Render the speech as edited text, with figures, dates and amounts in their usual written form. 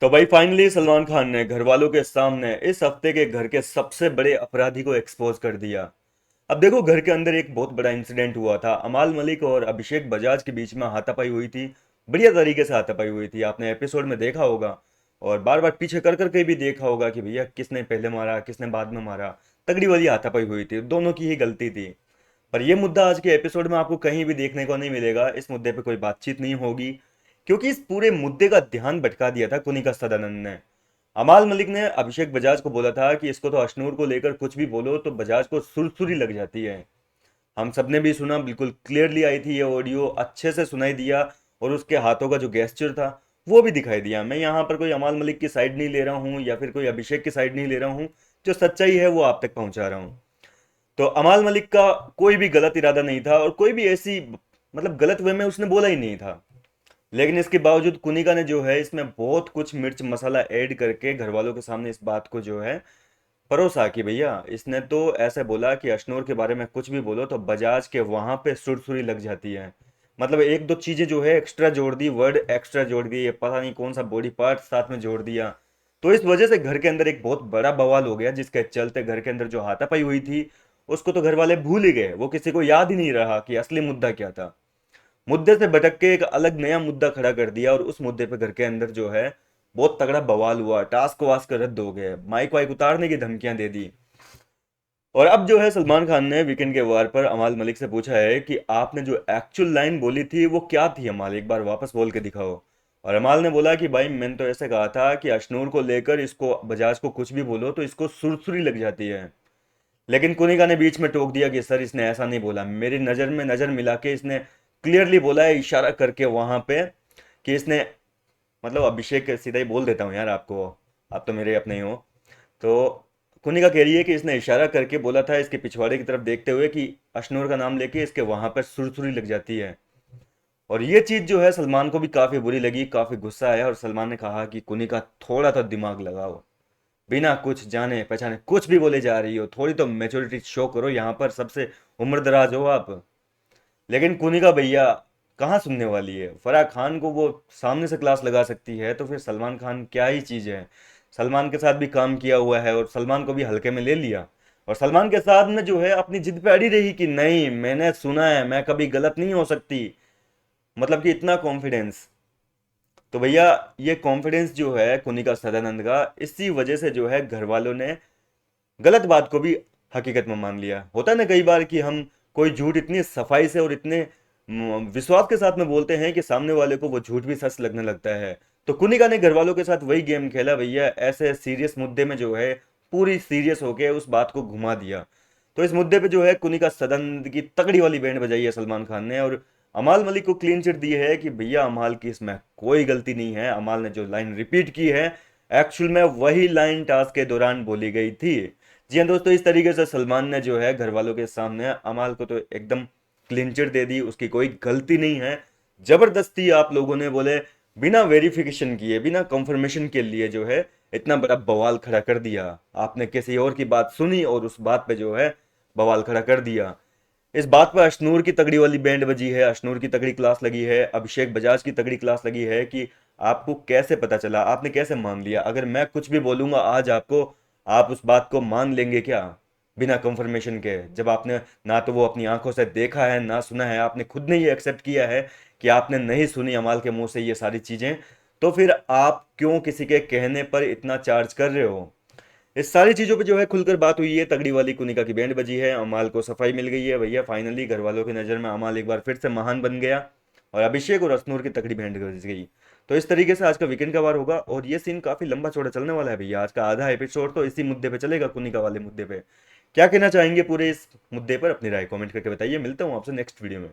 तो भाई फाइनली सलमान खान ने घर वालों के सामने इस हफ्ते के घर के सबसे बड़े अपराधी को एक्सपोज कर दिया। अब देखो, घर के अंदर एक बहुत बड़ा इंसिडेंट हुआ था। अमाल मलिक और अभिषेक बजाज के बीच में हाथापाई हुई थी। बढ़िया तरीके से हाथापाई हुई थी, आपने एपिसोड में देखा होगा। और बार बार पीछे कर करके भी देखा होगा कि भैया किसने पहले मारा किसने बाद में मारा। तगड़ी वाली हाथापाई हुई थी, दोनों की ही गलती थी। पर यह मुद्दा आज के एपिसोड में आपको कहीं भी देखने को नहीं मिलेगा। इस मुद्दे पे कोई बातचीत नहीं होगी, क्योंकि इस पूरे मुद्दे का ध्यान भटका दिया था कुनिका सदानंद ने। अमाल मलिक ने अभिषेक बजाज को बोला था कि इसको तो अशनूर को लेकर कुछ भी बोलो तो बजाज को सुरसुरी लग जाती है। हम सबने भी सुना, बिल्कुल क्लियरली आई थी ये ऑडियो, अच्छे से सुनाई दिया। और उसके हाथों का जो गेस्चर था वो भी दिखाई दिया। मैं यहाँ पर कोई अमाल मलिक की साइड नहीं ले रहा हूँ या फिर कोई अभिषेक की साइड नहीं ले रहा हूँ। जो सच्चाई है वो आप तक पहुंचा रहा हूँ। तो अमाल मलिक का कोई भी गलत इरादा नहीं था और कोई भी ऐसी मतलब गलत वे में उसने बोला ही नहीं था। लेकिन इसके बावजूद कुनिका ने जो है इसमें बहुत कुछ मिर्च मसाला ऐड करके घर वालों के सामने इस बात को जो है परोसा कि भैया इसने तो ऐसे बोला कि अशनूर के बारे में कुछ भी बोलो तो बजाज के वहां पे सुरसुरी लग जाती है। मतलब एक दो चीजें जो है एक्स्ट्रा जोड़ दी, वर्ड एक्स्ट्रा जोड़ दिए, पता नहीं कौन सा बॉडी पार्ट साथ में जोड़ दिया। तो इस वजह से घर के अंदर एक बहुत बड़ा बवाल हो गया, जिसके चलते घर के अंदर जो हाथापाई हुई थी उसको तो घर वाले भूल ही गए। वो किसी को याद ही नहीं रहा कि असली मुद्दा क्या था। मुद्दे से भटक के एक अलग नया मुद्दा खड़ा कर दिया और उस मुद्दे पे घर के अंदर जो है बहुत तगड़ा बवाल हुआ। टास्क वास्क रद्द हो गए, माइक वाइक उतारने की धमकियां दे दी। और अब जो है सलमान खान ने वीकेंड के वार पर अमाल मलिक से पूछा है कि आपने जो एक्चुअल लाइन बोली थी वो क्या थी अमाल, एक बार वापस बोल के दिखाओ। और अमाल ने बोला कि भाई मैंने तो ऐसे कहा था कि अशनूर को लेकर इसको बजाज को कुछ भी बोलो तो इसको सुरसुरी लग जाती है। लेकिन कुनिका ने बीच में टोक दिया कि सर इसने ऐसा नहीं बोला, मेरी नज़र में नज़र मिला के इसने क्लियरली बोला है इशारा करके वहां पे कि इसने मतलब अभिषेक, सीधा ही बोल देता हूँ यार आपको, आप तो मेरे अपने ही हो। तो कुनिका कह रही है कि इसने इशारा करके बोला था इसके पिछवाड़े की तरफ देखते हुए कि अशनूर का नाम लेके इसके वहां पर सुरसुरी लग जाती है। और ये चीज जो है सलमान को भी काफी बुरी लगी, काफी गुस्सा आया और सलमान ने कहा कि कुनिका थोड़ा तो दिमाग लगाओ, बिना कुछ जाने पहचाने कुछ भी बोले जा रही हो, थोड़ी तो मेच्योरिटी शो करो, यहाँ पर सबसे उम्र दराज हो आप। लेकिन कुनिका भैया कहाँ सुनने वाली है। फराह खान को वो सामने से क्लास लगा सकती है तो फिर सलमान खान क्या ही चीज़ है। सलमान के साथ भी काम किया हुआ है और सलमान को भी हल्के में ले लिया। और सलमान के साथ में जो है अपनी जिद पे अड़ी रही कि नहीं मैंने सुना है, मैं कभी गलत नहीं हो सकती। मतलब कि इतना कॉन्फिडेंस। तो भैया ये कॉन्फिडेंस जो है कुनिका सदानंद का, इसी वजह से जो है घर वालों ने गलत बात को भी हकीकत में मान लिया। होता है ना कई बार कि हम कोई झूठ इतनी सफाई से और इतने विश्वास के साथ में बोलते हैं कि सामने वाले को वो झूठ भी सच लगने लगता है। तो कुनिका ने घर वालों के साथ वही गेम खेला भैया, ऐसे सीरियस मुद्दे में जो है पूरी सीरियस होके उस बात को घुमा दिया। तो इस मुद्दे पे जो है कुनिका सदन की तगड़ी वाली बैंड बजाई है सलमान खान ने और अमाल मलिक को क्लीन चिट दी है कि भैया अमाल की इसमें कोई गलती नहीं है। अमाल ने जो लाइन रिपीट की है एक्चुअल में वही लाइन टास्क के दौरान बोली गई थी। जी हाँ दोस्तों, इस तरीके से सलमान ने जो है घर वालों के सामने अमाल को तो एकदम क्लीन चिट दे दी, उसकी कोई गलती नहीं है। जबरदस्ती आप लोगों ने बोले बिना वेरिफिकेशन किए, बिना कंफर्मेशन के लिए जो है इतना बड़ा बवाल खड़ा कर दिया। आपने किसी और की बात सुनी और उस बात पे जो है बवाल खड़ा कर दिया। इस बात पर अशनूर की तगड़ी वाली बैंड बजी है, अशनूर की तगड़ी क्लास लगी है, अभिषेक बजाज की तगड़ी क्लास लगी है कि आपको कैसे पता चला, आपने कैसे मान लिया। अगर मैं कुछ भी बोलूंगा आज आपको, आप उस बात को मान लेंगे क्या बिना कंफर्मेशन के, जब आपने ना तो वो अपनी आंखों से देखा है ना सुना है, आपने खुद ने ये एक्सेप्ट किया है कि आपने नहीं सुनी अमाल के मुंह से ये सारी चीजें। तो फिर आप क्यों किसी के कहने पर इतना चार्ज कर रहे हो। इस सारी चीजों पे जो है खुलकर बात हुई है, तगड़ी वाली कुनिका की बैंड बजी है, अमाल को सफाई मिल गई है भैया। फाइनली घर वालों की नज़र में अमाल एक बार फिर से महान बन गया और अभिषेक और अश्नूर की तगड़ी बैंड बज गई। तो इस तरीके से आज का वीकेंड का वार होगा और ये सीन काफी लंबा चौड़ा चलने वाला है भैया। आज का आधा एपिसोड तो इसी मुद्दे पे चलेगा, कुनिका वाले मुद्दे पे। क्या कहना चाहेंगे पूरे इस मुद्दे पर, अपनी राय कमेंट करके बताइए। मिलता हूँ आपसे नेक्स्ट वीडियो में।